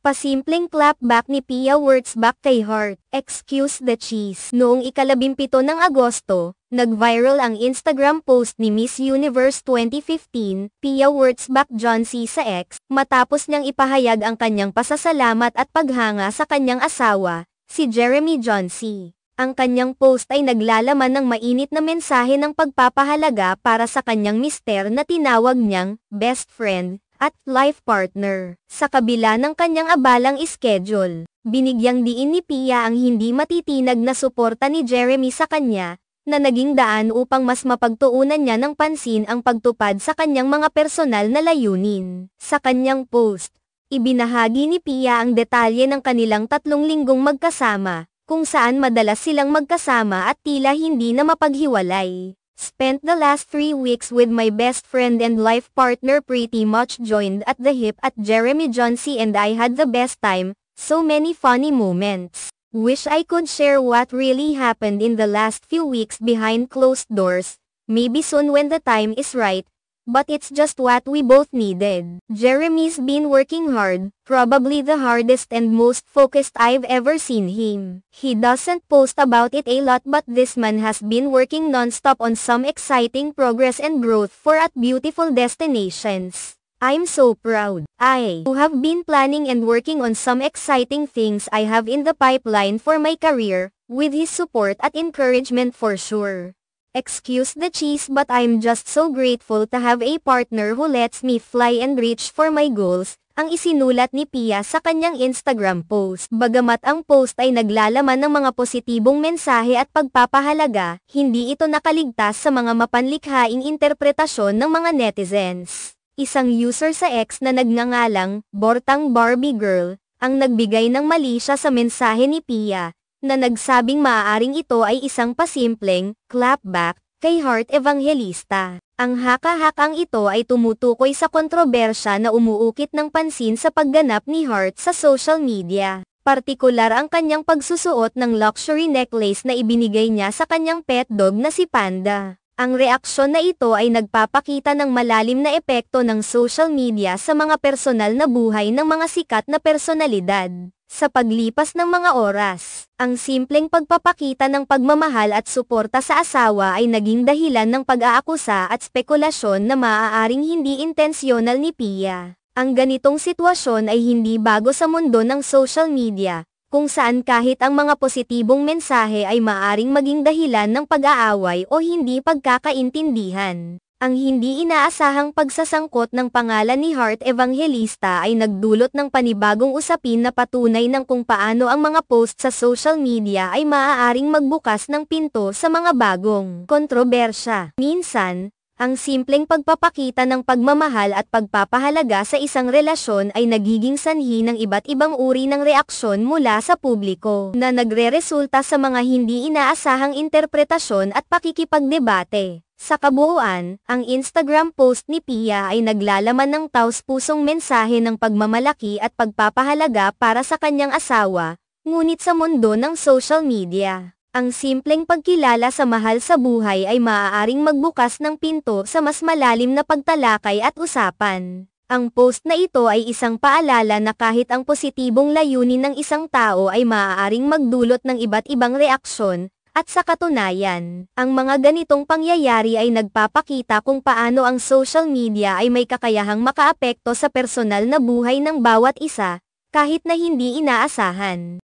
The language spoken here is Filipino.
Pasimpleng clapback ni Pia Wurtzbach kay Heart, excuse the cheese. Noong ika-17 ng Agosto, nag-viral ang Instagram post ni Miss Universe 2015, Pia Wurtzbach Johnsy sa X, matapos niyang ipahayag ang kanyang pasasalamat at paghanga sa kanyang asawa, si Jeremy Johnsy. Ang kanyang post ay naglalaman ng mainit na mensahe ng pagpapahalaga para sa kanyang mister na tinawag niyang best friend at life partner. Sa kabila ng kanyang abalang schedule, binigyang diin ni Pia ang hindi matitinag na suporta ni Jeremy sa kanya, na naging daan upang mas mapagtuunan niya ng pansin ang pagtupad sa kanyang mga personal na layunin. Sa kanyang post, ibinahagi ni Pia ang detalye ng kanilang 3 linggong magkasama, kung saan madalas silang magkasama at tila hindi na mapaghiwalay. Spent the last 3 weeks with my best friend and life partner, pretty much joined at the hip at Jeremy Johnsy, and I had the best time, so many funny moments. Wish I could share what really happened in the last few weeks behind closed doors, maybe soon when the time is right, but it's just what we both needed. Jeremy's been working hard, probably the hardest and most focused I've ever seen him. He doesn't post about it a lot, but this man has been working non-stop on some exciting progress and growth for at beautiful destinations. I'm so proud. I have been planning and working on some exciting things I have in the pipeline for my career, with his support at encouragement for sure. Excuse the cheese, but I'm just so grateful to have a partner who lets me fly and reach for my goals, ang isinulat ni Pia sa kanyang Instagram post. Bagamat ang post ay naglalaman ng mga positibong mensahe at pagpapahalaga, hindi ito nakaligtas sa mga mapanlikhaing interpretasyon ng mga netizens. Isang user sa X na nagngangalang Bortang Barbie Girl, ang nagbigay ng mali siya sa mensahe ni Pia, na nagsabing maaaring ito ay isang pasimpleng clapback kay Heart Evangelista. Ang haka-hakang ito ay tumutukoy sa kontrobersya na umuukit ng pansin sa pagganap ni Heart sa social media. Partikular ang kanyang pagsusuot ng luxury necklace na ibinigay niya sa kanyang pet dog na si Panda. Ang reaksyon na ito ay nagpapakita ng malalim na epekto ng social media sa mga personal na buhay ng mga sikat na personalidad. Sa paglipas ng mga oras, ang simpleng pagpapakita ng pagmamahal at suporta sa asawa ay naging dahilan ng pag-aakusa at spekulasyon na maaaring hindi intensyonal ni Pia. Ang ganitong sitwasyon ay hindi bago sa mundo ng social media, kung saan kahit ang mga positibong mensahe ay maaaring maging dahilan ng pag-aaway o hindi pagkakaintindihan. Ang hindi inaasahang pagsasangkot ng pangalan ni Heart Evangelista ay nagdulot ng panibagong usapin na patunay ng kung paano ang mga post sa social media ay maaaring magbukas ng pinto sa mga bagong kontrobersya. Minsan, ang simpleng pagpapakita ng pagmamahal at pagpapahalaga sa isang relasyon ay nagiging sanhi ng iba't ibang uri ng reaksyon mula sa publiko, na nagreresulta sa mga hindi inaasahang interpretasyon at pakikipagdebate. Sa kabuuan, ang Instagram post ni Pia ay naglalaman ng taos-pusong mensahe ng pagmamalaki at pagpapahalaga para sa kanyang asawa, ngunit sa mundo ng social media, ang simpleng pagkilala sa mahal sa buhay ay maaaring magbukas ng pinto sa mas malalim na pagtalakay at usapan. Ang post na ito ay isang paalala na kahit ang positibong layunin ng isang tao ay maaaring magdulot ng iba't ibang reaksyon, at sa katunayan, ang mga ganitong pangyayari ay nagpapakita kung paano ang social media ay may kakayahang makaapekto sa personal na buhay ng bawat isa, kahit na hindi inaasahan.